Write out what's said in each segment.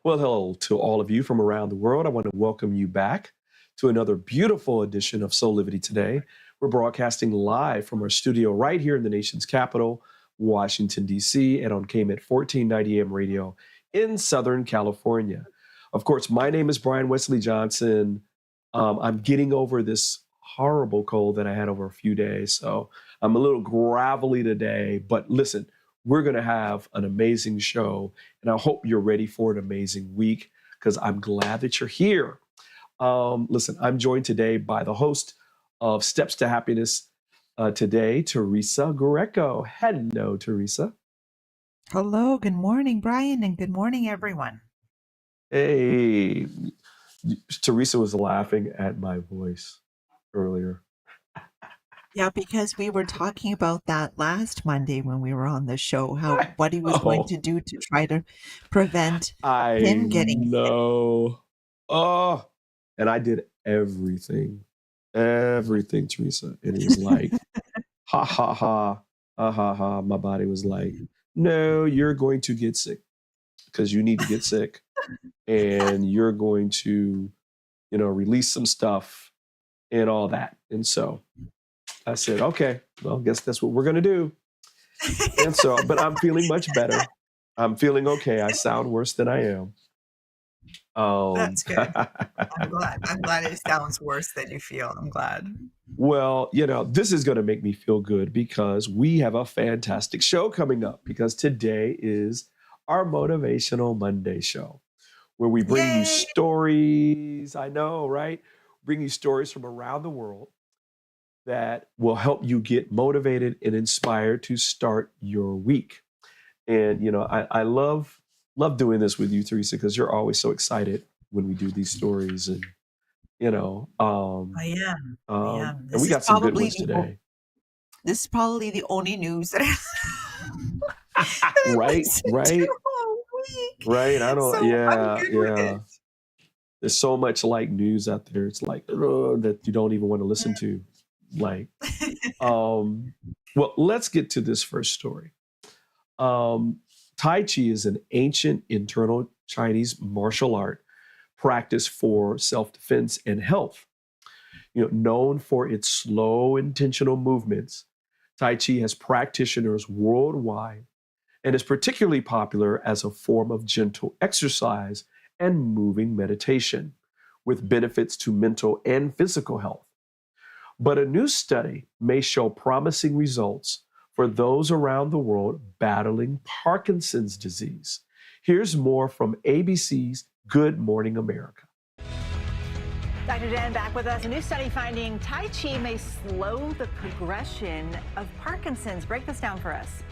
Well, hello to all of you from around the world. I want to welcome you back to another beautiful edition of Soulivity Today. We're broadcasting live from our studio right here in the nation's capital, Washington, D.C., and on KMET 1490 AM radio in Southern California. Of course, my name is Brian Wesley Johnson. I'm getting over this horrible cold that I had over a few days, so I'm a little gravelly today. But listen, we're going to have an amazing show, and I hope you're ready for an amazing week because I'm glad that you're here. Listen, I'm joined today by the host of Steps to Happiness today, Teresa Greco. Hello, Teresa. Hello, good morning, Brian, and good morning, everyone. Hey, Teresa was laughing at my voice earlier. Yeah, because we were talking about that last Monday when we were on the show, what he was going to do to try to prevent him getting sick. know. Oh, and I did everything, Teresa. And it was like, ha, ha, ha, ha, ha, ha. My body was like, no, you're going to get sick because you need to get sick. And you're going to, release some stuff and all that. And so I said, okay, well, I guess that's what we're going to do. And so, but I'm feeling much better. I'm feeling okay. I sound worse than I am. That's good. I'm glad it sounds worse than you feel. I'm glad. Well, this is going to make me feel good because we have a fantastic show coming up because today is our Motivational Monday show where we bring you stories. I know, right? Bring you stories from around the world that will help you get motivated and inspired to start your week. And, I love doing this with you, Teresa, because you're always so excited when we do these stories. And, I am. And we got some good ones today. This is probably the only news that Right. I don't, So I'm good with it. There's so much like news out there. It's like that you don't even want to listen to. Like, well, let's get to this first story. Tai Chi is an ancient internal Chinese martial art practice for self-defense and health. Known for its slow, intentional movements, Tai Chi has practitioners worldwide and is particularly popular as a form of gentle exercise and moving meditation with benefits to mental and physical health. But a new study may show promising results for those around the world battling Parkinson's disease. Here's more from ABC's Good Morning America. Dr. Dan back with us. A new study finding Tai Chi may slow the progression of Parkinson's. Break this down for us.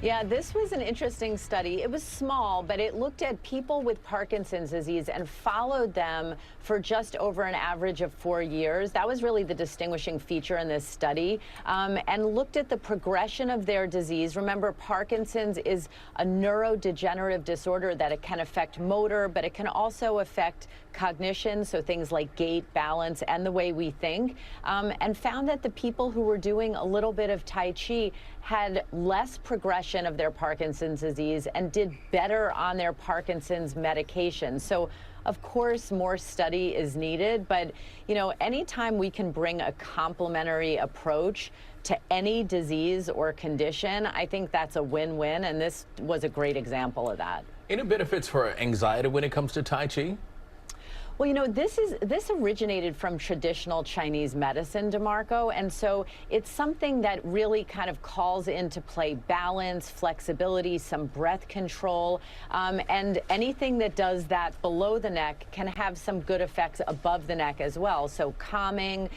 Yeah, this was an interesting study. It was small, but it looked at people with Parkinson's disease and followed them for just over an average of 4 years. That was really the distinguishing feature in this study, and looked at the progression of their disease. Remember, Parkinson's is a neurodegenerative disorder that it can affect motor, but it can also affect cognition, so things like gait, balance, and the way we think, and found that the people who were doing a little bit of Tai Chi had less progression of their Parkinson's disease and did better on their Parkinson's medication. So, of course, more study is needed, but, anytime we can bring a complementary approach to any disease or condition, I think that's a win-win, and this was a great example of that. Any benefits for anxiety when it comes to Tai Chi? Well, this originated from traditional Chinese medicine, DeMarco, and so it's something that really kind of calls into play balance, flexibility, some breath control, and anything that does that below the neck can have some good effects above the neck as well. So calming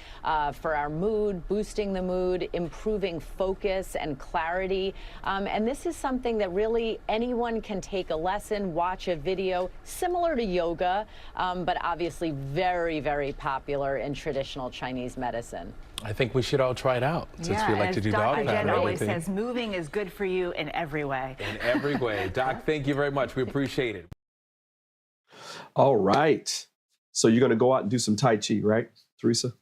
for our mood, boosting the mood, improving focus and clarity, and this is something that really anyone can take a lesson, watch a video, similar to yoga, but obviously very, very popular in traditional Chinese medicine. I think we should all try it out since we like to do dog Dr. pound Jen and always everything. says moving is good for you in every way. In every way. Doc, thank you very much. We appreciate it. All right. So you're going to go out and do some Tai Chi, right, Teresa?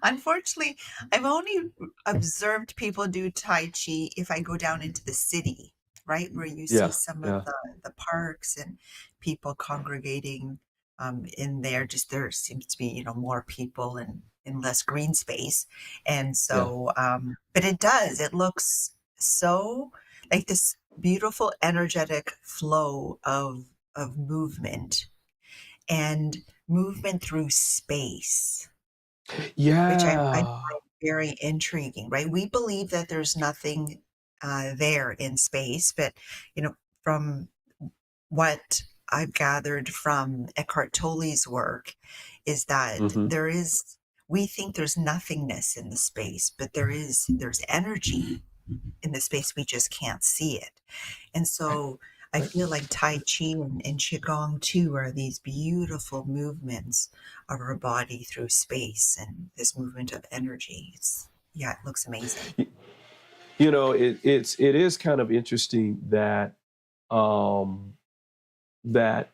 Unfortunately, I've only observed people do Tai Chi if I go down into the city, right? Where you see Yeah, some of yeah, the parks and people congregating in there. Just there seems to be, more people and in less green space. And yeah. so, but it looks so like this beautiful energetic flow of movement and movement through space, which I Yeah. find very intriguing, right? We believe that there's nothing there in space, but from what I've gathered from Eckhart Tolle's work is that Hmm. we think there's nothingness in the space, but there's energy in the space. We just can't see it. And so I feel like Tai Chi and Qigong too are these beautiful movements of our body through space and this movement of energy. Yeah, it looks amazing. It is kind of interesting that um, that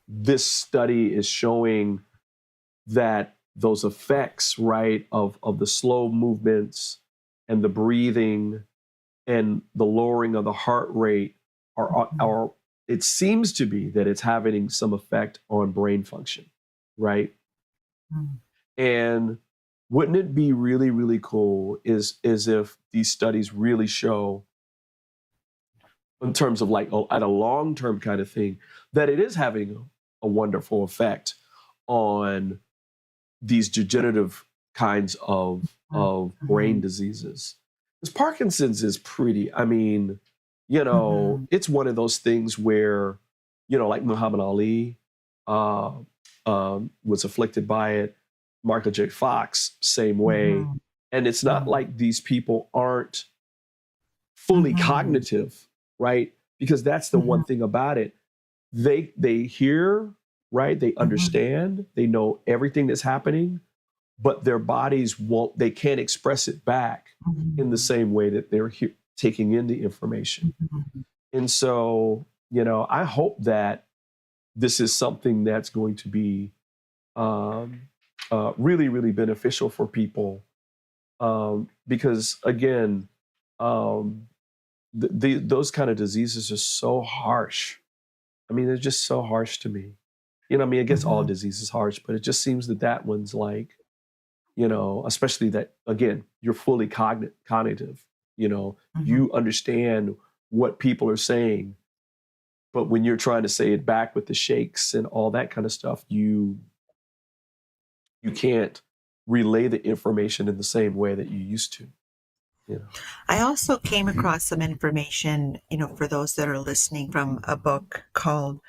this study is showing that those effects, right, of the slow movements and the breathing and the lowering of the heart rate are it seems to be that it's having some effect on brain function, right? Mm. And wouldn't it be really, really cool is if these studies really show in terms of like at a long-term kind of thing, that it is having a wonderful effect on these degenerative kinds of brain Mhm. diseases. Because Parkinson's is pretty, Mhm. it's one of those things where, like Muhammad Ali uh, was afflicted by it, Michael J. Fox, same way. Mhm. And it's not Mhm. like these people aren't fully Mhm. cognitive, right? Because that's the one Mhm. thing about it. They hear, right? They Mhm. understand, they know everything that's happening, but their bodies they can't express it back in the Mhm. same way that they're taking in the information. Mhm. And so, I hope that this is something that's going to be um, really, really beneficial for people. Because again, um, those kind of diseases are so harsh. I mean, they're just so harsh to me. I guess all Mhm. disease is harsh, but it just seems that one's like, especially that, again, you're fully cognitive, Mhm. you understand what people are saying, but when you're trying to say it back with the shakes and all that kind of stuff, you can't relay the information in the same way that you used to, you know. I also came across some information, for those that are listening, from a book called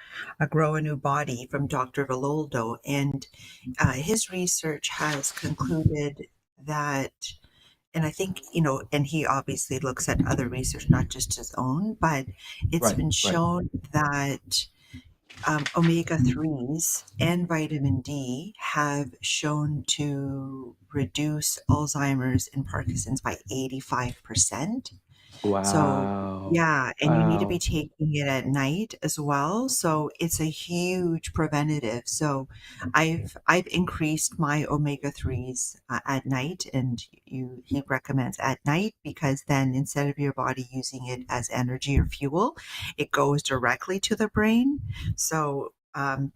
Grow a New Body from Dr. Valoldo. And his research has concluded that, and I think, and he obviously looks at other research, not just his own, but it's Right, been right. shown that omega-3s and vitamin D have shown to reduce Alzheimer's and Parkinson's by 85%. So, Wow. yeah, and you need to be Wow. taking it at night as well. So it's a huge preventative. So I've increased my omega-3s at night, and he recommends at night because then instead of your body using it as energy or fuel, it goes directly to the brain. So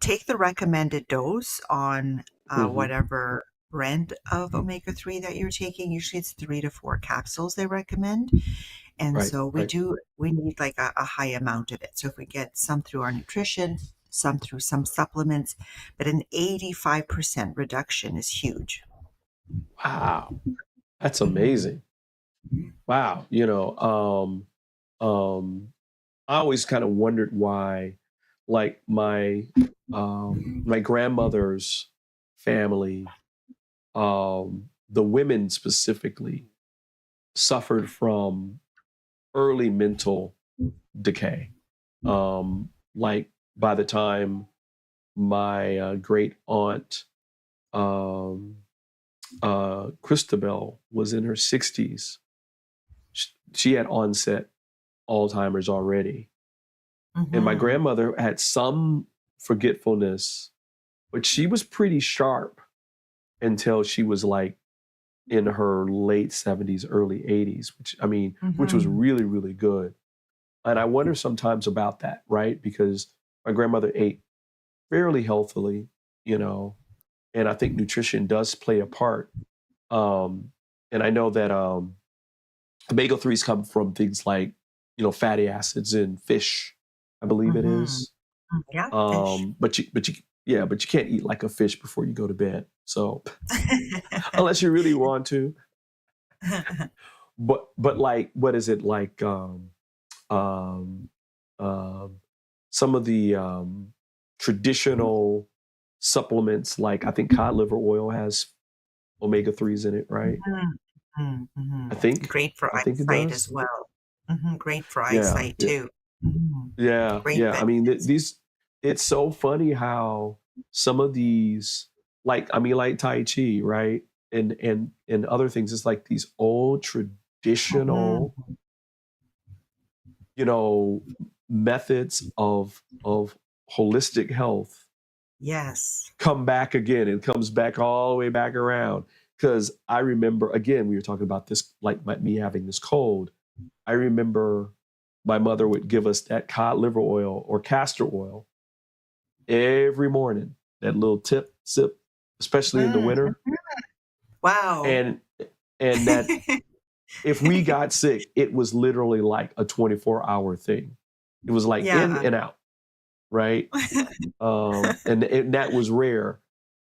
take the recommended dose on Hmm. whatever brand of omega-3 that you're taking. Usually it's 3 to 4 capsules they recommend. And Right, so right. we need like a high amount of it. So if we get some through our nutrition, some through some supplements, but an 85% reduction is huge. Wow. That's Mhm. amazing. Wow. I always kind of wondered why, like my grandmother's family, the women specifically, suffered from early mental decay. Like by the time my great aunt um, Christabel was in her 60s, she had onset Alzheimer's already. And my Mhm. grandmother had some forgetfulness, but she was pretty sharp until she was like in her late 70s, early 80s, which was Mhm. really, really good. And I wonder sometimes about that, right? Because my grandmother ate fairly healthily, you know, and I think nutrition does play a part. And I know that omega-3s come from things like, fatty acids in fish, I believe it Mm-hmm. is. Yeah, fish. But you can't eat like a fish before you go to bed. So unless you really want to, but like, what is it like? Um, um, some of the traditional supplements, like I think cod liver oil has omega-3s in it, right? Mhm, I mhm. think Great for I think it eyesight as does. well. Great for Yeah, eyesight yeah, too. Mhm. Great yeah. I mean, benefits. it's so funny how some of these, like Tai Chi, right? And other things, it's like these old traditional, Mhm. you know, methods of holistic health Yes. come back again. It comes back all the way back around. Because I remember, again, we were talking about this, like me having this cold. I remember my mother would give us that cod liver oil or castor oil every morning, that little tip sip, especially in the Mm, winter. wow. And that if we got sick, it was literally like a 24-hour thing. It was like in Yeah. and out, right? And that was rare.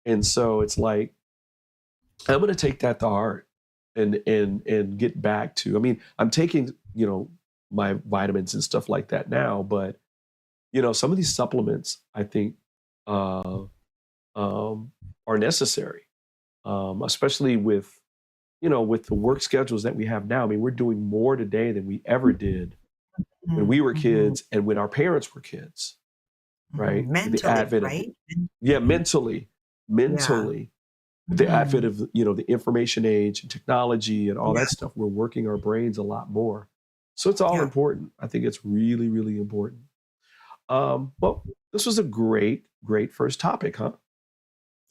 And so it's like, I'm going to take that to heart and get back to. I mean, I'm taking, my vitamins and stuff like that now, but some of these supplements, I think, uh, are necessary, especially with the work schedules that we have now. I mean, we're doing more today than we ever did when we Mhm, were mhm, kids and when our parents were kids, mhm. right? With the Mentally, advent of right? yeah, mentally, Yeah. mentally, with the advent Mhm. of the information age and technology and all Yeah. that stuff, we're working our brains a lot more. So it's all Yeah. important. I think it's really, really important. Well, this was a great, great first topic, huh?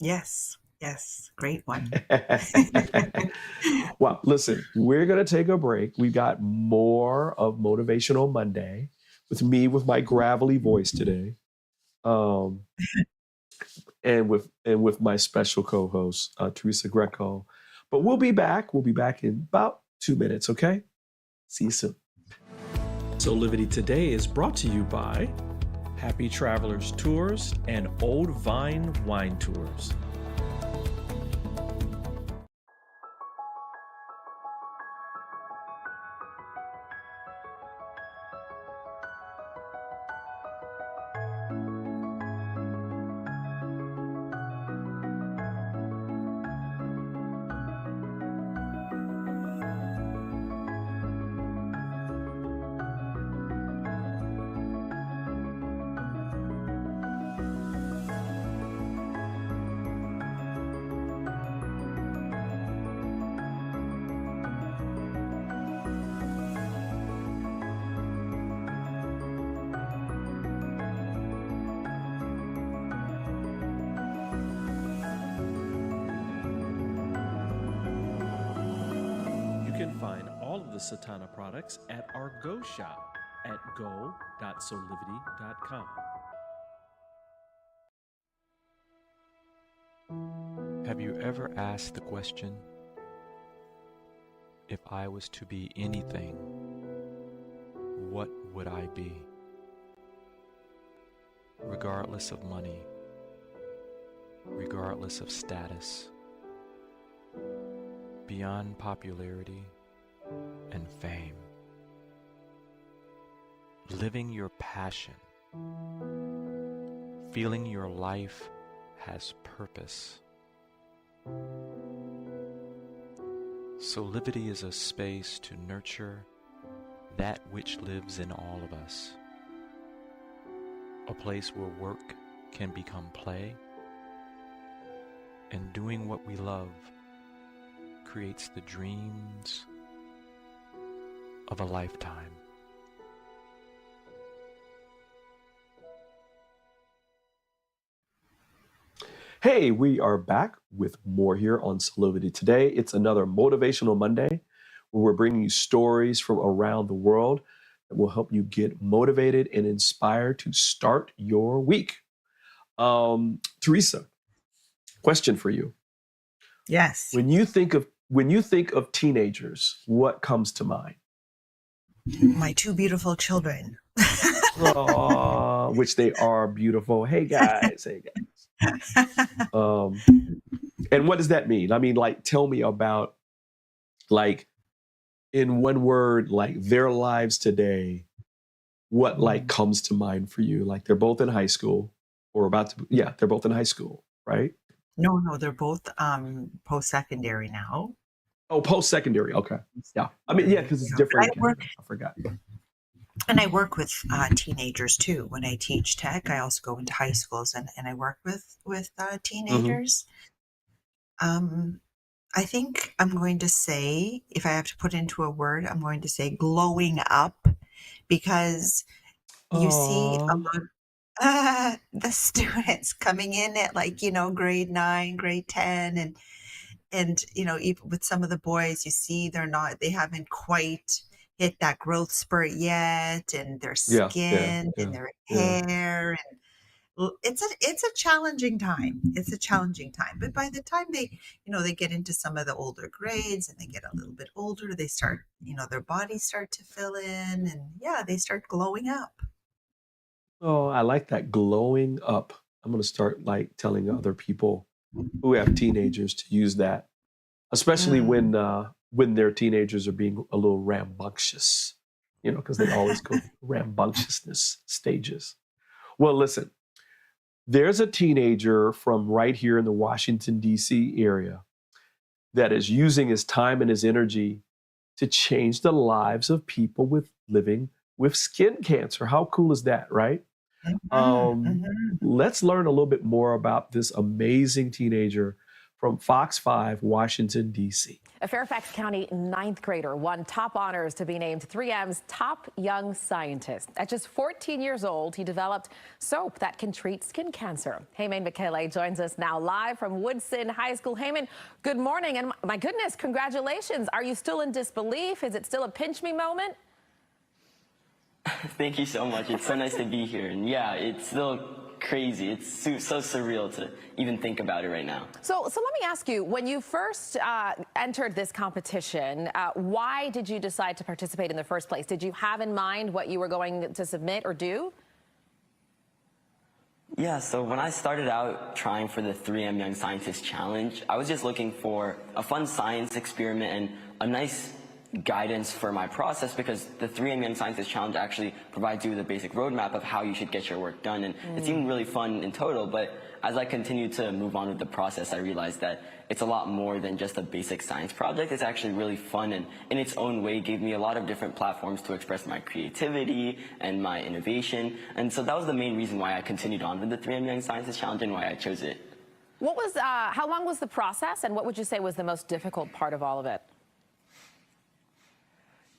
Yes. Yes. Great one. Well, listen, we're going to take a break. We've got more of Motivational Monday with me with my gravelly voice today. Um, and with my special co-host, Teresa Greco. But we'll be back. We'll be back in about 2 minutes, okay? See you soon. Soulivity Today is brought to you by Happy Travelers Tours and Old Vine Wine Tours. You can find all of the Satana products at our Go shop at go.soulivity.com. Have you ever asked the question, if I was to be anything, what would I be? Regardless of money, regardless of status, beyond popularity and fame. Living your passion, feeling your life has purpose. Soulivity is a space to nurture that which lives in all of us. A place where work can become play, and doing what we love creates the dreams of a lifetime. Hey, we are back with more here on Soulivity Today. It's another Motivational Monday where we're bringing you stories from around the world. that will help you get motivated and inspired to start your week. Teresa, question for you. Yes. When you think of teenagers, what comes to mind? My two beautiful children. Aw, which they are beautiful. Hey guys. And what does that mean? I mean, like, tell me about, like, in one word, like their lives today, what like comes to mind for you? Like, they're both in high school or about to, yeah, they're both in high school, right? No, they're both post-secondary now. Oh, post-secondary. Okay. Yeah. I mean, yeah, because it's different. I forgot. And I work with teenagers too. When I teach tech, I also go into high schools and I work with teenagers. I think I'm going to say, if I have to put into a word, I'm going to say glowing up, because you see a lot the students coming in at, like, grade 9, grade 10, and even with some of the boys, you see they haven't quite hit that growth spurt yet, and their skin and their hair, and it's a challenging time. It's a challenging time. But by the time they get into some of the older grades and they get a little bit older, they start, their bodies start to fill in, and they start glowing up. Oh, I like that, glowing up. I'm going to start like telling other people who have teenagers to use that, especially when their teenagers are being a little rambunctious, because they always go rambunctiousness stages. Well, listen, there's a teenager from right here in the Washington, D.C. area that is using his time and his energy to change the lives of people living with skin cancer. How cool is that, right? Let's learn a little bit more about this amazing teenager from Fox 5, Washington, D.C. A Fairfax County 9th grader won top honors to be named 3M's top young scientist. At just 14 years old, he developed soap that can treat skin cancer. Heyman Michele joins us now live from Woodson High School. Heyman, good morning, and my goodness, congratulations. Are you still in disbelief? Is it still a pinch me moment? Thank you so much. It's so nice to be here. And yeah, it's still crazy. It's so surreal to even think about it right now. So let me ask you, when you first entered this competition, why did you decide to participate in the first place? Did you have in mind what you were going to submit or do? Yeah, so when I started out trying for the 3M Young Scientist Challenge, I was just looking for a fun science experiment and a nice guidance for my process, because the 3M Young Scientist Challenge actually provides you with a basic roadmap of how you should get your work done, and it seemed really fun in total. But as I continued to move on with the process, I realized that it's a lot more than just a basic science project. It's actually really fun, and in its own way gave me a lot of different platforms to express my creativity and my innovation. And so that was the main reason why I continued on with the 3M Young Scientist Challenge and why I chose it. What was how long was the process, and what would you say was the most difficult part of all of it?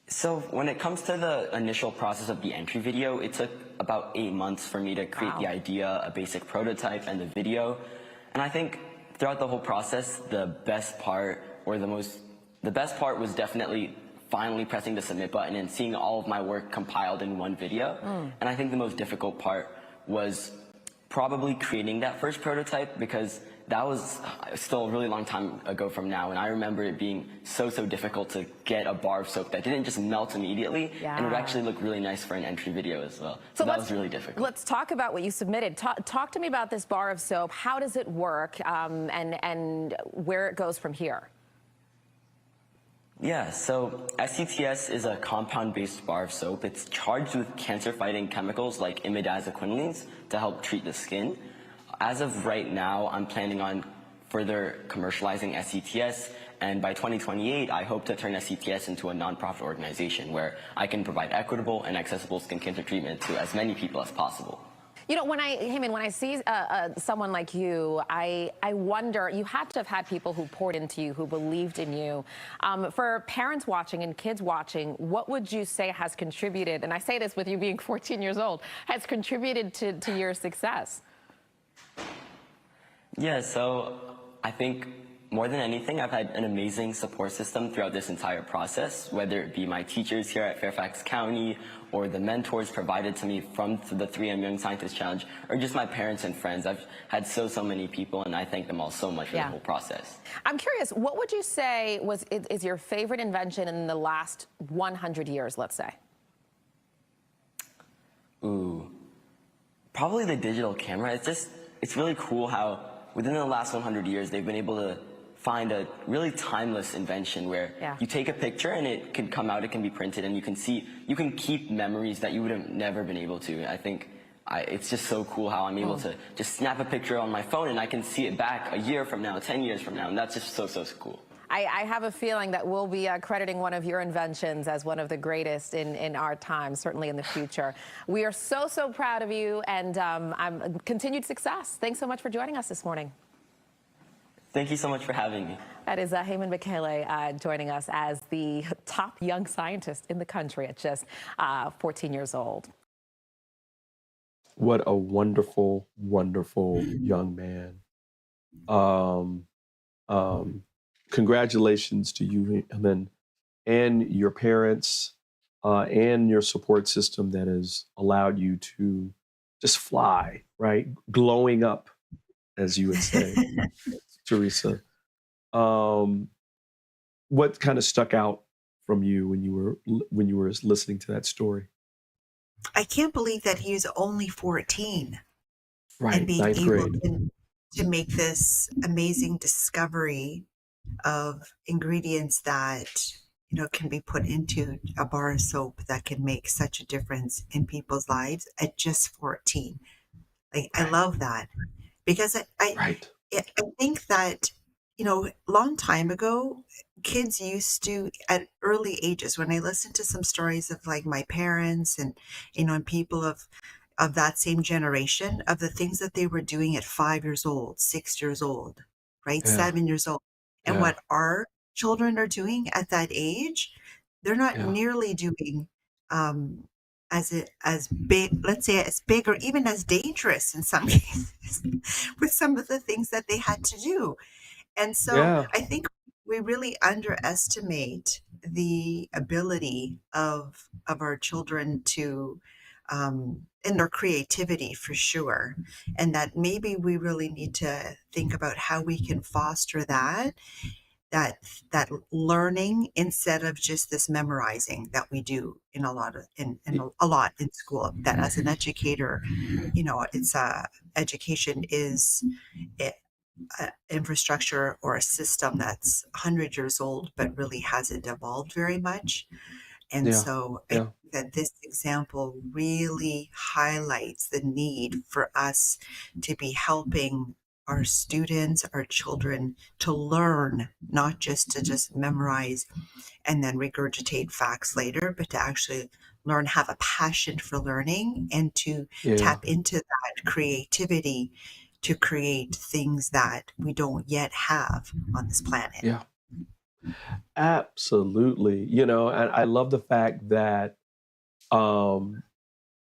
So when it comes to the initial process of the entry video, it took about 8 months for me to create the idea, a basic prototype, and the video. And I think throughout the whole process, the best part was definitely finally pressing the submit button and seeing all of my work compiled in one video. And I think the most difficult part was probably creating that first prototype, because that was still a really long time ago from now, and I remember it being so difficult to get a bar of soap that didn't just melt immediately, and it would actually look really nice for an entry video as well. So that was really difficult. Let's talk about what you submitted. Talk to me about this bar of soap. How does it work, and where it goes from here? Yeah, so SCTS is a compound-based bar of soap. It's charged with cancer-fighting chemicals like imidazoquinolines to help treat the skin. As of right now, I'm planning on further commercializing SCTS, and by 2028, I hope to turn SCTS into a nonprofit organization where I can provide equitable and accessible skin cancer treatment to as many people as possible. You know, when I see someone like you, I wonder, you had to have had people who poured into you, who believed in you. For parents watching and kids watching, what would you say has contributed, and I say this with you being 14 years old, has contributed to your success? Yeah, so I think more than anything, I've had an amazing support system throughout this entire process, whether it be my teachers here at Fairfax County or the mentors provided to me from the 3M Young Scientist Challenge, or just my parents and friends. I've had so many people, and I thank them all so much for the whole process. I'm curious, what would you say is your favorite invention in the last 100 years, let's say? Ooh, probably the digital camera. It's really cool how within the last 100 years, they've been able to find a really timeless invention where you take a picture and it can come out, it can be printed, and you can keep memories that you would have never been able to. I think it's just so cool how I'm able to just snap a picture on my phone and I can see it back a year from now, 10 years from now, and that's just so cool. I have a feeling that we'll be crediting one of your inventions as one of the greatest in our time, certainly in the future. We are so proud of you, and continued success. Thanks so much for joining us this morning. Thank you so much for having me. That is Heyman Michele joining us as the top young scientist in the country at just 14 years old. What a wonderful, wonderful young man. Congratulations to you, Heyman, and your parents, and your support system that has allowed you to just fly, right? Glowing up, as you would say. Teresa, what kind of stuck out from you when you were listening to that story? I can't believe that he is only 14, right? And being Ninth able grade. to make this amazing discovery of ingredients that can be put into a bar of soap that can make such a difference in people's lives at just 14. I love that, because I think that, long time ago, kids used to, at early ages, when I listened to some stories of like my parents and, and people of that same generation, of the things that they were doing at 5 years old, 6 years old, right? 7 years old. And what our children are doing at that age, they're not nearly doing as big, let's say as big or even as dangerous in some cases with some of the things that they had to do. And so I think we really underestimate the ability of our children to in their creativity, for sure. And that maybe we really need to think about how we can foster that learning, instead of just this memorizing that we do in a lot in school. That as an educator, it's education is infrastructure or a system that's 100 years old, but really hasn't evolved very much. And so I think that this example really highlights the need for us to be helping our students, our children, to learn, not just to memorize and then regurgitate facts later, but to actually learn, have a passion for learning, and to tap into that creativity to create things that we don't yet have on this planet. Yeah, absolutely. And I love the fact that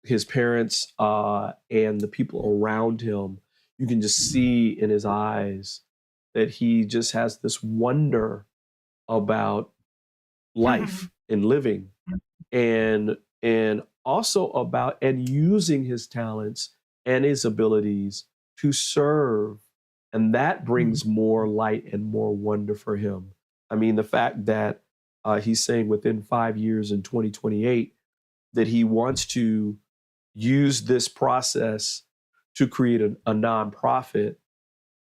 his parents and the people around him, you can just see in his eyes that he just has this wonder about life and living, and also about and using his talents and his abilities to serve. And that brings more light and more wonder for him. I mean, the fact that he's saying within 5 years in 2028 that he wants to use this process to create a nonprofit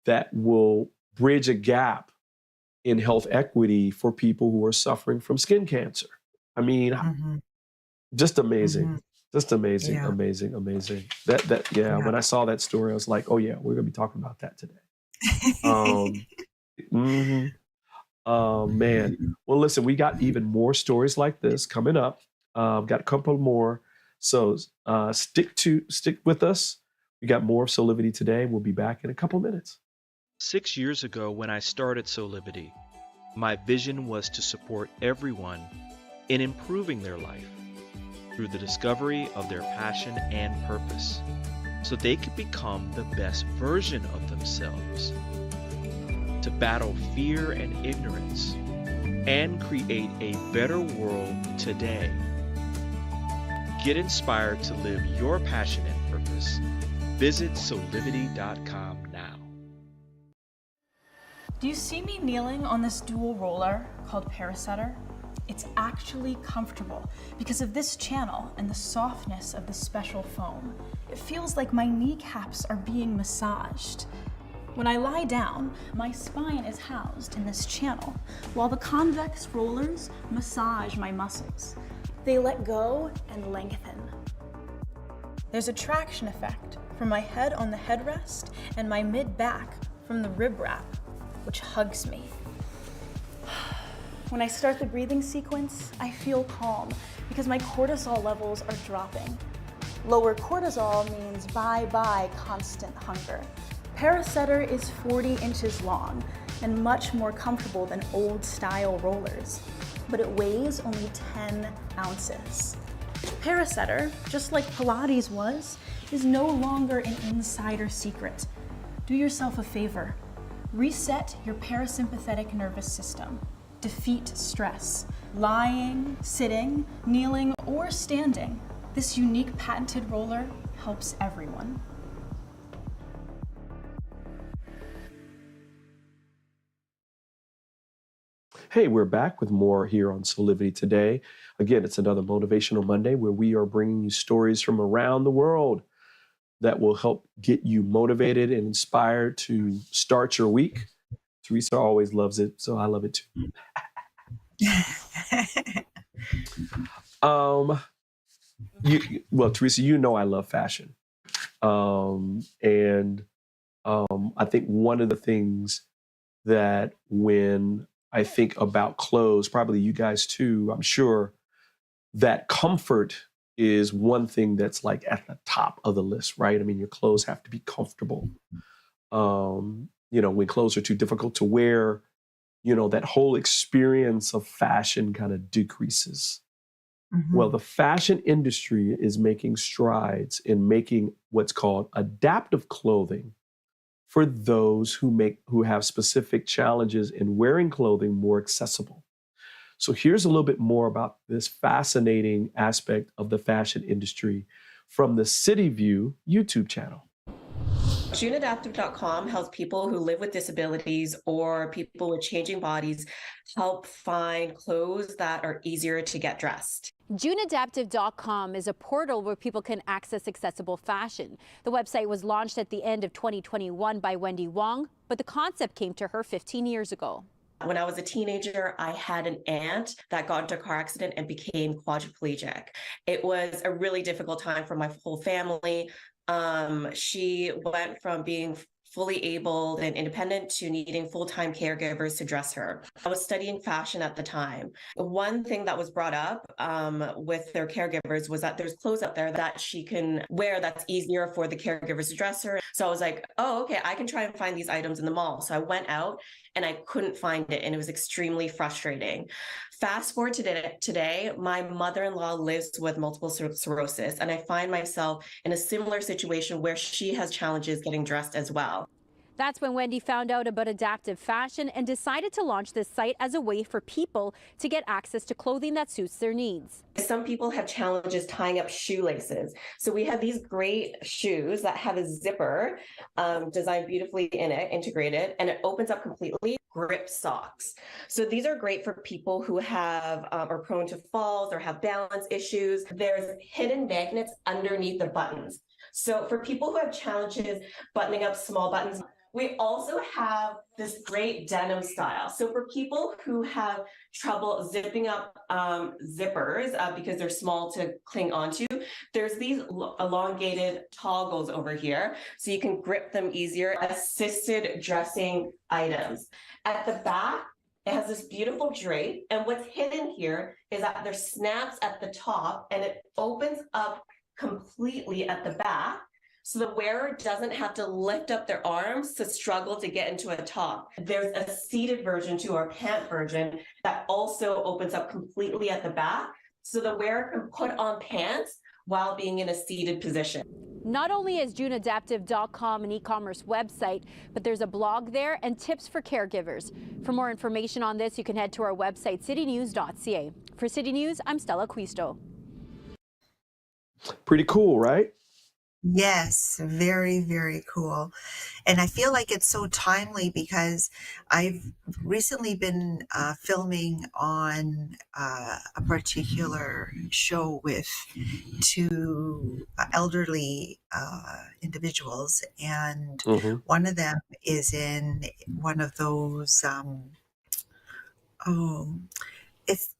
that will bridge a gap in health equity for people who are suffering from skin cancer. I mean, just amazing. Just amazing, amazing. When I saw that story, I was like, oh yeah, we're gonna be talking about that today. Man. Well, listen, we got even more stories like this coming up. Got a couple more. So stick with us. We got more of Soulivity Today. We'll be back in a couple minutes. 6 years ago, when I started Soulivity, my vision was to support everyone in improving their life through the discovery of their passion and purpose, so they could become the best version of themselves, to battle fear and ignorance, and create a better world today. Get inspired to live your passion and purpose. Visit Soulivity.com now. Do you see me kneeling on this dual roller called Parasetter? It's actually comfortable because of this channel and the softness of the special foam. It feels like my kneecaps are being massaged. When I lie down, my spine is housed in this channel, while the convex rollers massage my muscles. They let go and lengthen. There's a traction effect from my head on the headrest and my mid-back from the rib wrap, which hugs me. When I start the breathing sequence, I feel calm because my cortisol levels are dropping. Lower cortisol means bye-bye constant hunger. Parasetter is 40 inches long and much more comfortable than old-style rollers, but it weighs only 10 ounces. Parasetter, just like Pilates was, is no longer an insider secret. Do yourself a favor. Reset your parasympathetic nervous system. Defeat stress. Lying, sitting, kneeling, or standing. This unique patented roller helps everyone. Hey, we're back with more here on Soulivity Today. Again, it's another Motivational Monday where we are bringing you stories from around the world that will help get you motivated and inspired to start your week. Teresa always loves it, so I love it too. Well, Teresa, you know I love fashion. And I think one of the things that when I think about clothes, probably you guys too, I'm sure, that comfort is one thing that's like at the top of the list, right? I mean, your clothes have to be comfortable. When clothes are too difficult to wear, that whole experience of fashion kind of decreases. Mm-hmm. Well, the fashion industry is making strides in making what's called adaptive clothing for those who have specific challenges in wearing clothing more accessible. So here's a little bit more about this fascinating aspect of the fashion industry from the City View YouTube channel. JuneAdaptive.com helps people who live with disabilities or people with changing bodies help find clothes that are easier to get dressed. JuneAdaptive.com is a portal where people can access accessible fashion. The website was launched at the end of 2021 by Wendy Wong, but the concept came to her 15 years ago. When I was a teenager, I had an aunt that got into a car accident and became quadriplegic. It was a really difficult time for my whole family. She went from being fully able and independent to needing full-time caregivers to dress her. I was studying fashion at the time. One thing that was brought up with their caregivers was that there's clothes out there that she can wear that's easier for the caregivers to dress her. So I was like, oh, okay, I can try and find these items in the mall. So I went out and I couldn't find it, and it was extremely frustrating. Fast forward to today, my mother-in-law lives with multiple sclerosis, and I find myself in a similar situation where she has challenges getting dressed as well. That's when Wendy found out about adaptive fashion and decided to launch this site as a way for people to get access to clothing that suits their needs. Some people have challenges tying up shoelaces. So we have these great shoes that have a zipper designed beautifully in it, integrated, and it opens up completely. Grip socks. So these are great for people who have are prone to falls or have balance issues. There's hidden magnets underneath the buttons. So for people who have challenges buttoning up small buttons, we also have this great denim style. So for people who have trouble zipping up zippers because they're small to cling onto, there's these elongated toggles over here, so you can grip them easier. Assisted dressing items. At the back, it has this beautiful drape, and what's hidden here is that there's snaps at the top, and it opens up completely at the back. So the wearer doesn't have to lift up their arms to struggle to get into a top. There's a seated version to our pant version that also opens up completely at the back. So the wearer can put on pants while being in a seated position. Not only is JuneAdaptive.com an e-commerce website, but there's a blog there and tips for caregivers. For more information on this, you can head to our website, citynews.ca. For City News, I'm Stella Quisto. Pretty cool, right? Yes, very, very cool. And I feel like it's so timely because I've recently been filming on a particular show with two elderly individuals, and one of them is in one of those, it's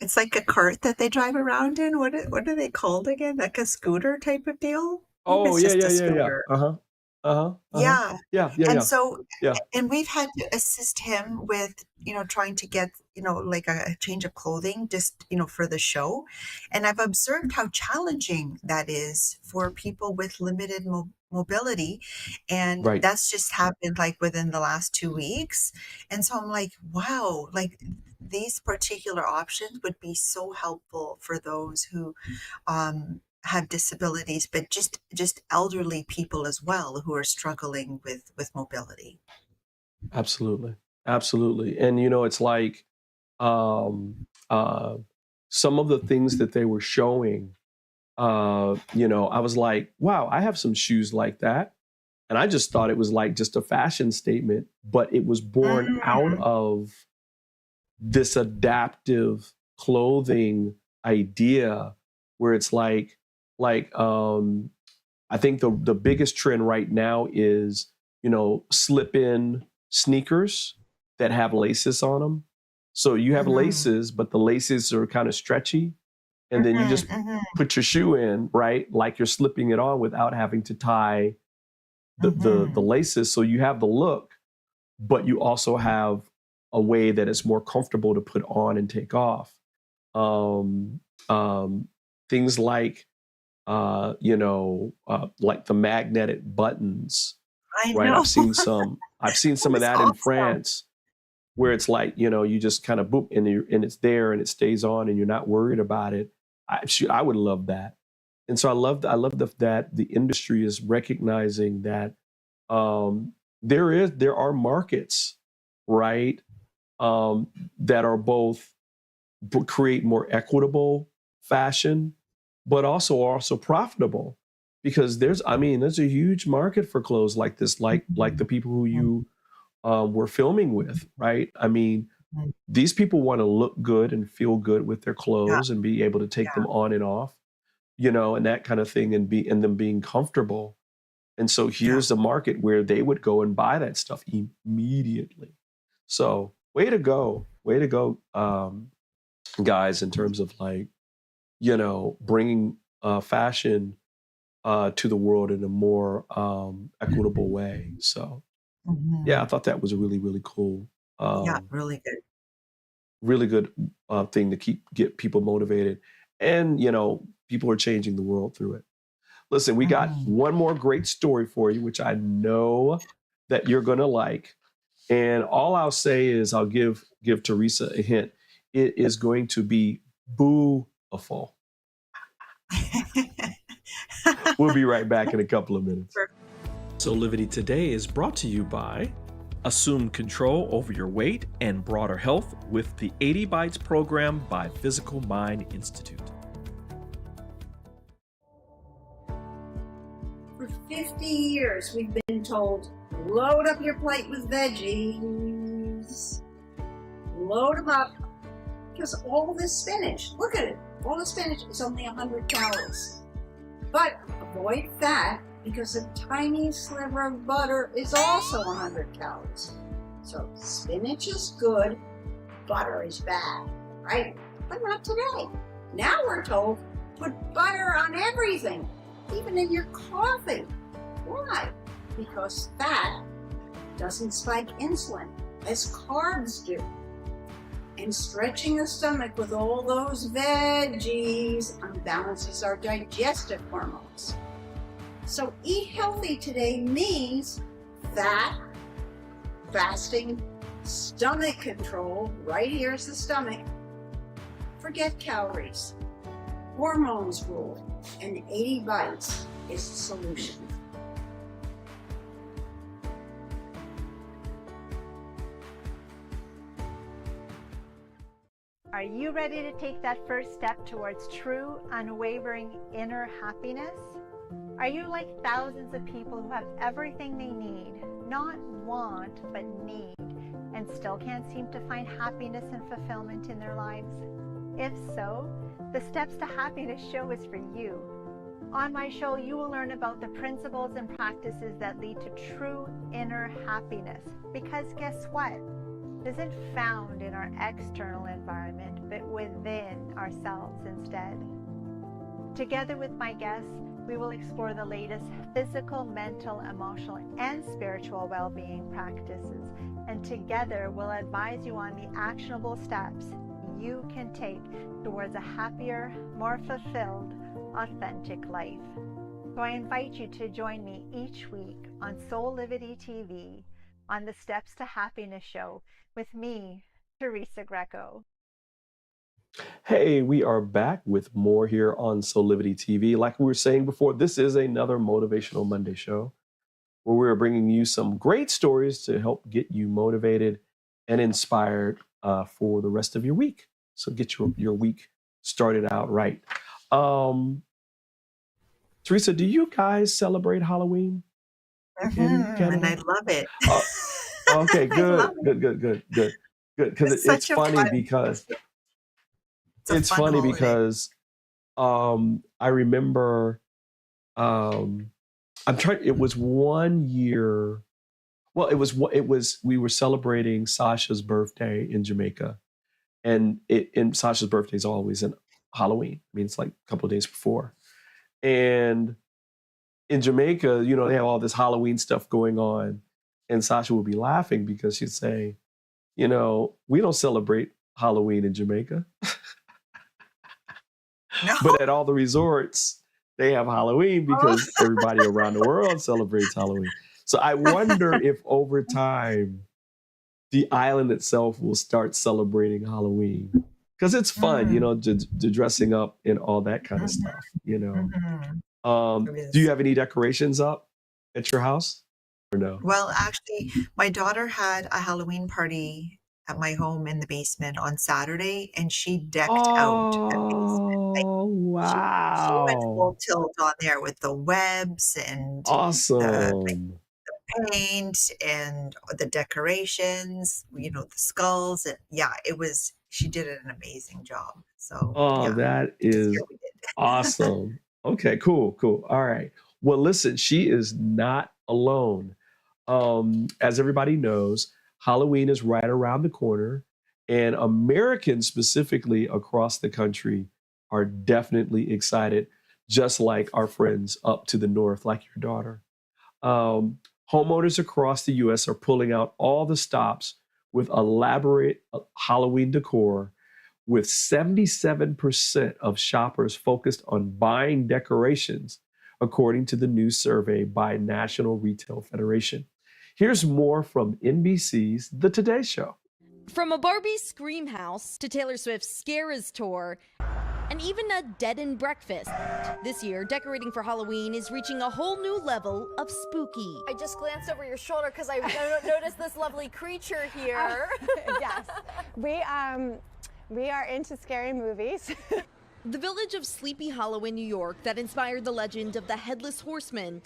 it's like a cart that they drive around in. What are they called again? Like a scooter type of deal? Maybe Oh, it's yeah, just yeah, a yeah, yeah. scooter. Uh-huh. Uh-huh. Uh-huh. Yeah. Yeah, yeah, And yeah. so, Yeah. and we've had to assist him with, trying to get, like a change of clothing just, for the show. And I've observed how challenging that is for people with limited mobility. And Right. that's just happened like within the last 2 weeks. And so I'm like, wow, like these particular options would be so helpful for those who, have disabilities, but just elderly people as well who are struggling with mobility. Absolutely. Absolutely. And it's like uh some of the things that they were showing, I was like, wow, I have some shoes like that. And I just thought it was like just a fashion statement, but it was born out of this adaptive clothing idea where it's like I think the biggest trend right now is, slip in sneakers that have laces on them. So you have laces, but the laces are kind of stretchy. And then you just put your shoe in, right? Like you're slipping it on without having to tie the laces. So you have the look, but you also have a way that it's more comfortable to put on and take off. Things like, like the magnetic buttons, I right? know. I've seen some of that in France where it's like, you just kind of boop and it's there and it stays on and you're not worried about it. I would love that. And so I love that the industry is recognizing that there are markets, right, that are both create more equitable fashion, but also profitable, because there's a huge market for clothes like this, like the people who you were filming with, right? I mean, these people want to look good and feel good with their clothes and be able to take them on and off, and that kind of thing, and them being comfortable. And so here's a market where they would go and buy that stuff immediately. So way to go, guys, in terms of like, bringing fashion to the world in a more equitable way. So yeah, I thought that was a really, really cool, Really good. really good thing to get people motivated. And, people are changing the world through it. Listen, we got one more great story for you, which I know that you're going to like. And all I'll say is I'll give Teresa a hint. It is going to be boo-aful. We'll be right back in a couple of minutes. Soulivity Today is brought to you by Assume control over your weight and broader health with the 80 Bites program by Physical Mind Institute. For 50 years, we've been told, load up your plate with veggies. Load them up. Because all this spinach, look at it, all the spinach is only 100 calories. But avoid fat, because a tiny sliver of butter is also 100 calories. So spinach is good, butter is bad, right? But not today. Now we're told, put butter on everything, even in your coffee. Why? Because fat doesn't spike insulin, as carbs do. And stretching the stomach with all those veggies unbalances our digestive hormones. So eat healthy today means fat, fasting, stomach control, right here's the stomach. Forget calories. Hormones rule, and 80 Bites is the solution. Are Are you ready to take that first step towards true, unwavering inner happiness? Are you like thousands of people who have everything they need, not want, but need, and still can't seem to find happiness and fulfillment in their lives? If so, the Steps to Happiness show is for you. On my show, you will learn about the principles and practices that lead to true inner happiness. Because guess what? It isn't found in our external environment, but within ourselves instead. Together with my guests, we will explore the latest physical, mental, emotional, and spiritual well-being practices. And together, we'll advise you on the actionable steps you can take towards a happier, more fulfilled, authentic life. So I invite you to join me each week on Soulivity TV on the Steps to Happiness show with me, Teresa Greco. Hey, we are back with more here on Soulivity TV. Like we were saying before, this is another Motivational Monday show where we're bringing you some great stories to help get you motivated and inspired for the rest of your week. So get your week started out right. Teresa, do you guys celebrate Halloween in Canada? And I love it. Okay, good. Because it's funny because I remember it was one year. Well, we were celebrating Sasha's birthday in Jamaica, and Sasha's birthday is always in Halloween. I mean, it's like a couple of days before. And in Jamaica, you know, they have all this Halloween stuff going on, and Sasha would be laughing because she'd say, you know, we don't celebrate Halloween in Jamaica. No. But at all the resorts, they have Halloween because everybody around the world celebrates Halloween. So I wonder if over time, the island itself will start celebrating Halloween. Because it's fun, you know, to dressing up and all that kind of stuff, you know. Do you have any decorations up at your house or no? Well, actually, my daughter had a Halloween party at my home in the basement on Saturday, and she decked out the basement. Oh, wow. She went full tilt on there with the webs and awesome. the paint and the decorations, you know, the skulls. And yeah, she did an amazing job. So, that is awesome. Okay, cool. All right. Well, listen, she is not alone. As everybody knows, Halloween is right around the corner, and Americans specifically across the country are definitely excited, just like our friends up to the north, like your daughter. Homeowners across the U.S. are pulling out all the stops with elaborate Halloween decor, with 77% of shoppers focused on buying decorations, according to the new survey by National Retail Federation. Here's more from NBC's The Today Show. From a Barbie Scream House to Taylor Swift's Scares Tour, and even a dead end breakfast. This year, decorating for Halloween is reaching a whole new level of spooky. I just glanced over your shoulder because I noticed this lovely creature here. Yes, we are into scary movies. The village of Sleepy Hollow in New York that inspired the legend of the Headless Horseman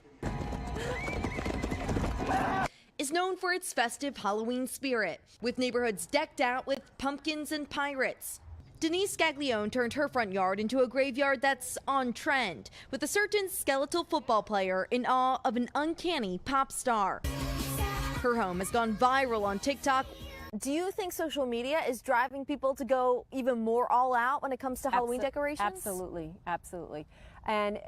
is known for its festive Halloween spirit, with neighborhoods decked out with pumpkins and pirates. Denise Scaglione turned her front yard into a graveyard that's on trend, with a certain skeletal football player in awe of an uncanny pop star. Her home has gone viral on TikTok. Do you think social media is driving people to go even more all out when it comes to Halloween decorations? Absolutely. And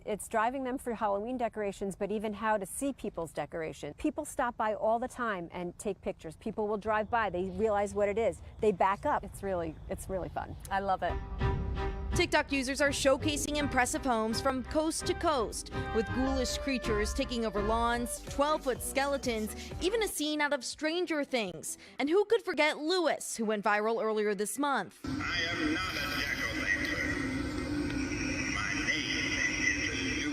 it's driving them for Halloween decorations, but even how to see people's decorations. People stop by all the time and take pictures. People will drive by, they realize what it is, they back up. It's really fun. I love it. TikTok users are showcasing impressive homes from coast to coast, with ghoulish creatures taking over lawns, 12-foot skeletons, even a scene out of Stranger Things. And who could forget Lewis, who went viral earlier this month? I am not a jack-o'-lantern. My name is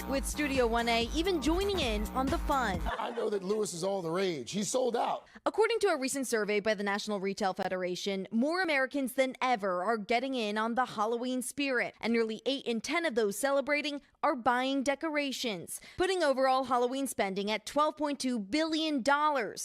Louis. with Studio 1A even joining in on the fun. I know that Lewis is all the rage. He's sold out. According to a recent survey by the National Retail Federation, more Americans than ever are getting in on the Halloween spirit, and nearly 8 in 10 of those celebrating are buying decorations, putting overall Halloween spending at $12.2 billion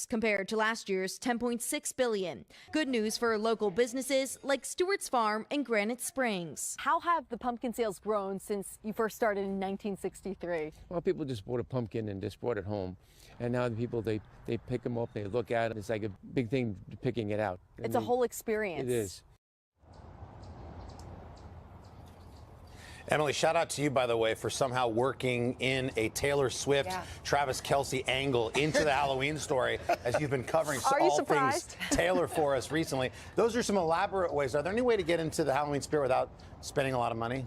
compared to last year's $10.6 billion. Good news for local businesses like Stewart's Farm and Granite Springs. How have the pumpkin sales grown since you first started in 1963? Well, people just bought a pumpkin and just brought it home. And now the people, they pick them up, they look at it. It's like a big thing picking it out. It's a whole experience. It is. Emily, shout out to you, by the way, for somehow working in a Taylor Swift, Travis Kelce angle into the Halloween story as you've been covering all things Taylor for us recently. Those are some elaborate ways. Are there any way to get into the Halloween spirit without spending a lot of money?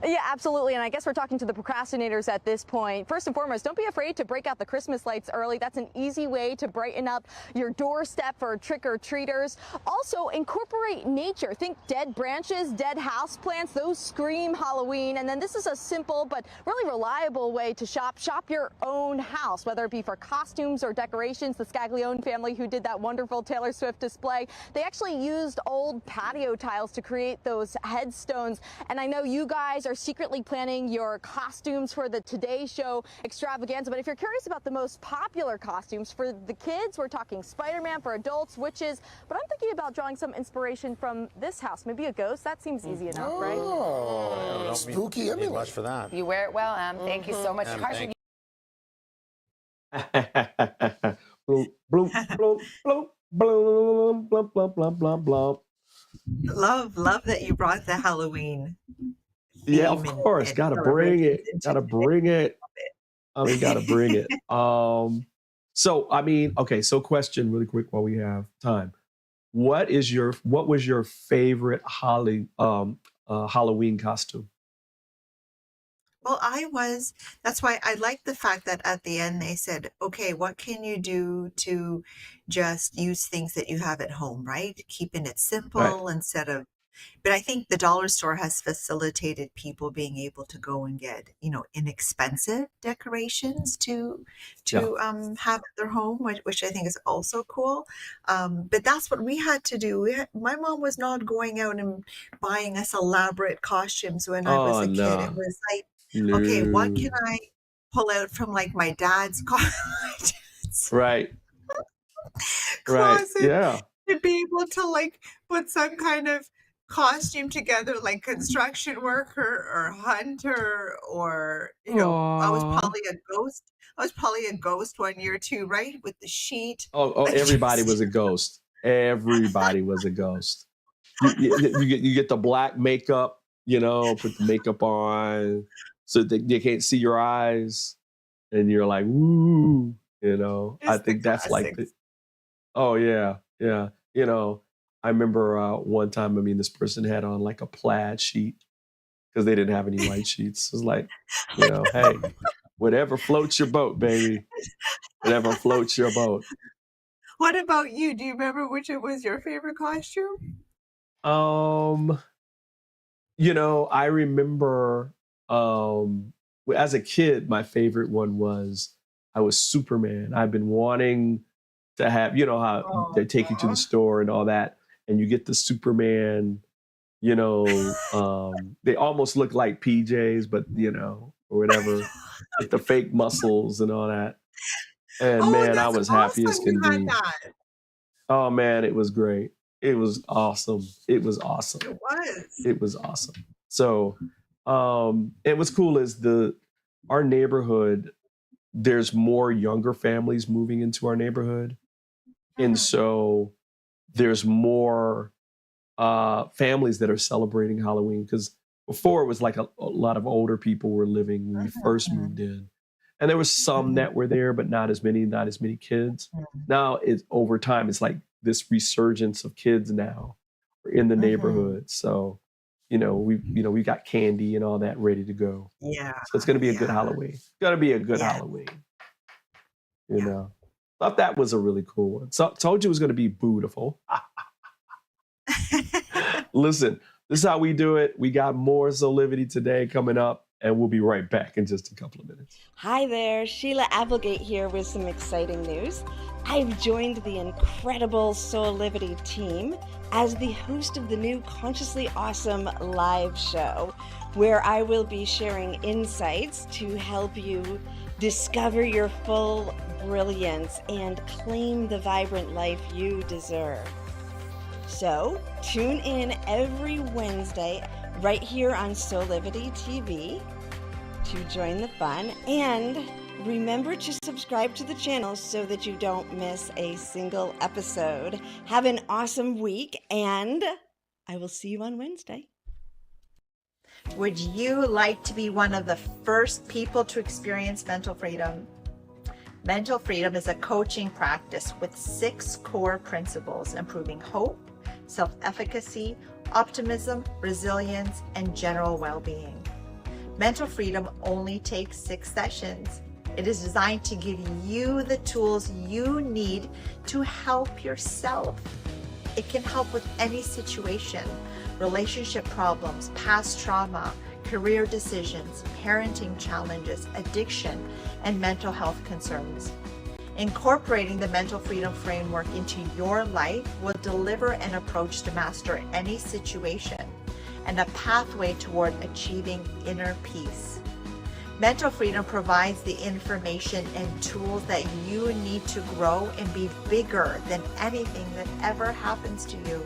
Yeah, absolutely. And I guess we're talking to the procrastinators at this point. First and foremost, don't be afraid to break out the Christmas lights early. That's an easy way to brighten up your doorstep for trick-or-treaters. Also, incorporate nature. Think dead branches, dead house plants. Those scream Halloween. And then this is a simple but really reliable way to shop. Shop your own house, whether it be for costumes or decorations. The Scaglione family who did that wonderful Taylor Swift display, they actually used old patio tiles to create those headstones. And I know you guys are secretly planning your costumes for the Today Show extravaganza. But if you're curious about the most popular costumes for the kids, we're talking Spider-Man, for adults, witches. But I'm thinking about drawing some inspiration from this house. Maybe a ghost. That seems easy enough, right? Oh, spooky. I mean, much for that. You wear it well, Em. Thank you so much. Carson, Bloom, bloom, bloom, bloom, bloom, bloom, bloom, bloom, bloom, bloom. Love that you brought the Halloween. Yeah, of course. Gotta bring it. Gotta bring it. I mean, gotta bring it. So I mean, okay, so question really quick while we have time. What was your favorite Halloween costume? Well, that's why I like the fact that at the end they said, okay, what can you do to just use things that you have at home, right? Keeping it simple instead of, but I think the dollar store has facilitated people being able to go and get, inexpensive decorations to have at their home, which I think is also cool. But that's what we had to do. My mom was not going out and buying us elaborate costumes when I was a kid. It was like, okay, what can I pull out from like my dad's Right. closet Yeah. to be able to like put some kind of costume together, like construction worker or hunter, or I was probably a ghost. I was probably a ghost one year too, right? With the sheet. Oh, everybody was a ghost. Everybody was a ghost. You get the black makeup, put the makeup on so that you can't see your eyes, and you're like, woo, I think that's like oh yeah. I remember one time, this person had on like a plaid sheet because they didn't have any white sheets. It was like, hey, whatever floats your boat, baby. Whatever floats your boat. What about you? Do you remember which was your favorite costume? I remember as a kid, my favorite one I was Superman. I've been wanting to have, how they take you to the store and all that, and you get the Superman, they almost look like PJs, but, or whatever, with the fake muscles and all that. And man, I was happy as can be. Oh man, it was great. It was awesome. It was awesome. It was awesome. So, and what's cool is our neighborhood, there's more younger families moving into our neighborhood. And so there's more families that are celebrating Halloween, because before it was like a lot of older people were living when we first moved in. And there was some that were there, but not as many kids. Now over time, it's like this resurgence of kids now in the neighborhood. So, we got candy and all that ready to go. Yeah. So it's going to be a good Halloween. It's going to be a good Halloween. Thought that was a really cool one. So told you it was going to be beautiful. Listen, this is how we do it. We got more Soulivity Today coming up. and we'll be right back in just a couple of minutes. Hi there, Sheila Applegate here with some exciting news. I've joined the incredible Soulivity team as the host of the new Consciously Awesome live show, where I will be sharing insights to help you discover your full brilliance and claim the vibrant life you deserve. So tune in every Wednesday right here on Soulivity TV to join the fun, and remember to subscribe to the channel so that you don't miss a single episode. Have an awesome week, and I will see you on Wednesday. Would you like to be one of the first people to experience mental freedom? Mental freedom is a coaching practice with 6 core principles: improving hope, self-efficacy, optimism, resilience, and general well-being. Mental freedom only takes 6 sessions. It is designed to give you the tools you need to help yourself. It can help with any situation: relationship problems, past trauma, career decisions, parenting challenges, addiction, and mental health concerns. Incorporating the mental freedom framework into your life will deliver an approach to master any situation and a pathway toward achieving inner peace. Mental freedom provides the information and tools that you need to grow and be bigger than anything that ever happens to you.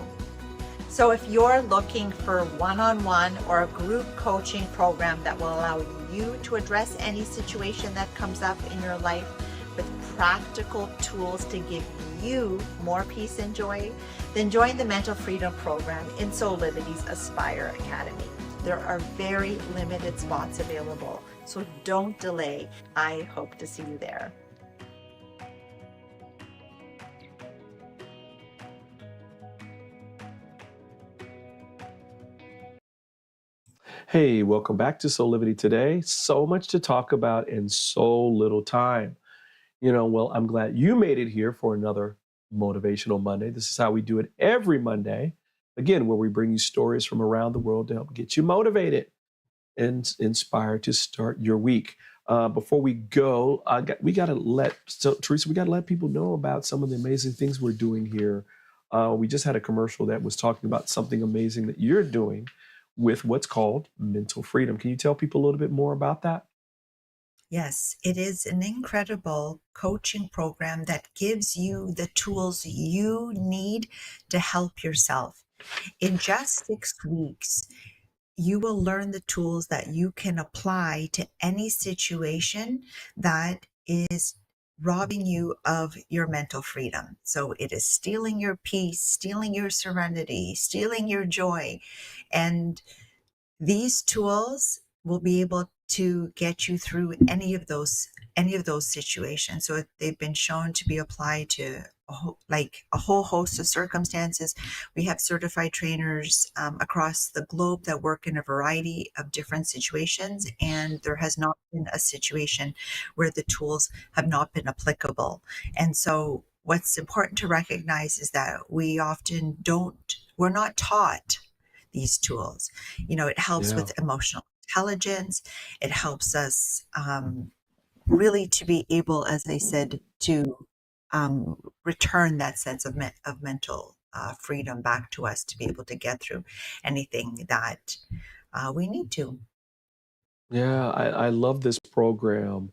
So if you're looking for one-on-one or a group coaching program that will allow you to address any situation that comes up in your life with practical tools to give you more peace and joy, then join the Mental Freedom Program in Soulivity's Aspire Academy. There are very limited spots available, so don't delay. I hope to see you there. Hey, welcome back to Soulivity Today. So much to talk about and so little time. Well, I'm glad you made it here for another Motivational Monday. This is how we do it every Monday. Again, where we bring you stories from around the world to help get you motivated and inspired to start your week. Before we go, Teresa, we got to let people know about some of the amazing things we're doing here. We just had a commercial that was talking about something amazing that you're doing with what's called mental freedom. Can you tell people a little bit more about that? Yes, it is an incredible coaching program that gives you the tools you need to help yourself. In just 6 weeks, you will learn the tools that you can apply to any situation that is robbing you of your mental freedom. So it is stealing your peace, stealing your serenity, stealing your joy. And these tools will be able to get you through any of those situations. So they've been shown to be applied to a whole host of circumstances. We have certified trainers across the globe that work in a variety of different situations, and there has not been a situation where the tools have not been applicable. And so what's important to recognize is that we're not taught these tools. It helps with emotional intelligence. It helps us really to be able, as I said, to return that sense of mental freedom back to us to be able to get through anything that we need to. Yeah, I love this program,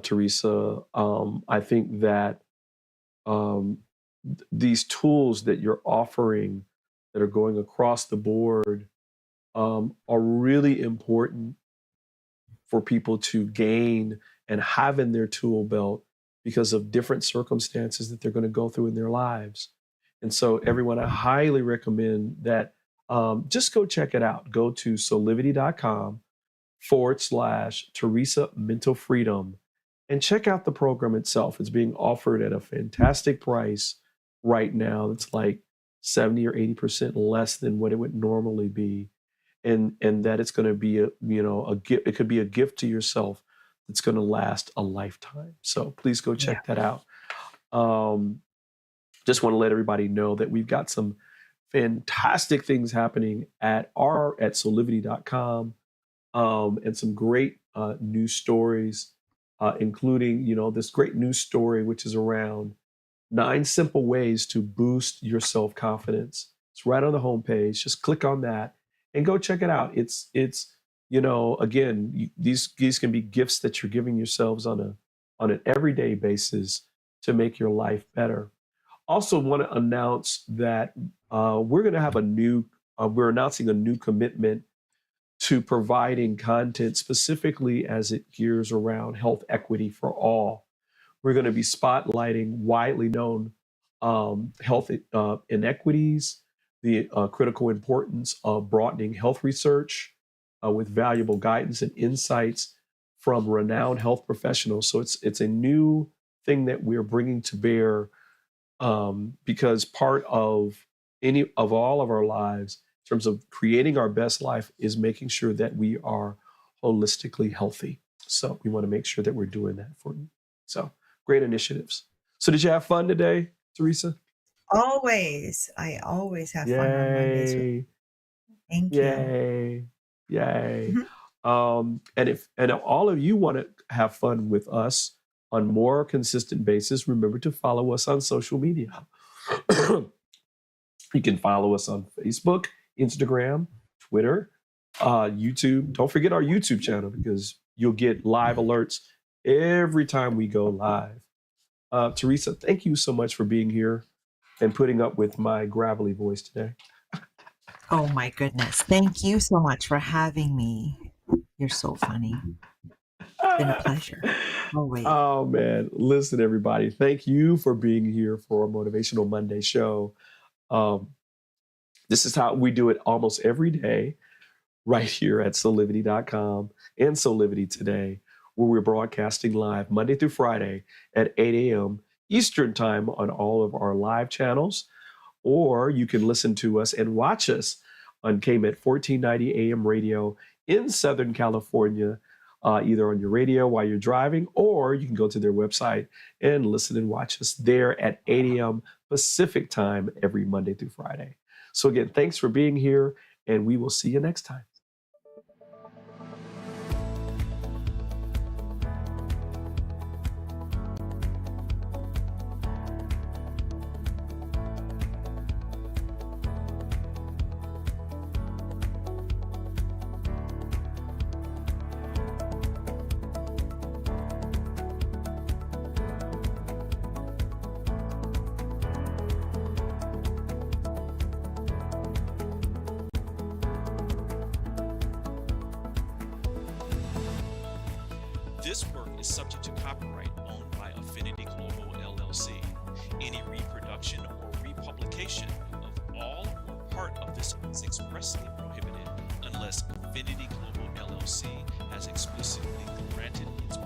Teresa. I think that these tools that you're offering that are going across the board are really important for people to gain and have in their tool belt because of different circumstances that they're going to go through in their lives. And so everyone, I highly recommend that just go check it out. Go to soulivity.com/Teresa Mental Freedom and check out the program itself. It's being offered at a fantastic price right now. It's like 70 or 80% less than what it would normally be. And that it's going to be a gift. It could be a gift to yourself that's going to last a lifetime. So please go check that out. Just want to let everybody know that we've got some fantastic things happening at soulivity.com. and some great news stories, including, this great news story, which is around 9 simple ways to boost your self-confidence. It's right on the homepage. Just click on that and go check it out. It's again, these can be gifts that you're giving yourselves on an everyday basis to make your life better. Also want to announce that we're going to have we're announcing a new commitment to providing content specifically as it gears around health equity for all. We're going to be spotlighting widely known health inequities, the critical importance of broadening health research with valuable guidance and insights from renowned health professionals. So it's a new thing that we're bringing to bear because part of all of our lives, in terms of creating our best life, is making sure that we are holistically healthy. So we want to make sure that we're doing that for you. So great initiatives. So did you have fun today, Teresa? Always. I always have fun on Mondays. Thank you. Yay. Yay. And all of you want to have fun with us on more consistent basis, remember to follow us on social media. You can follow us on Facebook, Instagram, Twitter, YouTube. Don't forget our YouTube channel because you'll get live alerts every time we go live. Teresa, thank you so much for being here and putting up with my gravelly voice today. Oh my goodness. Thank you so much for having me. You're so funny. It's been a pleasure. Always. Oh man. Listen, everybody. Thank you for being here for a Motivational Monday show. This is how we do it almost every day right here at Soulivity.com and Soulivity Today, where we're broadcasting live Monday through Friday at 8 a.m. Eastern Time on all of our live channels, or you can listen to us and watch us on KMET 1490 AM radio in Southern California, either on your radio while you're driving, or you can go to their website and listen and watch us there at 8 a.m. Pacific time every Monday through Friday. So again, thanks for being here, and we will see you next time. This work is subject to copyright owned by Affinity Global LLC. Any reproduction or republication of all or part of this is expressly prohibited unless Affinity Global LLC has explicitly granted its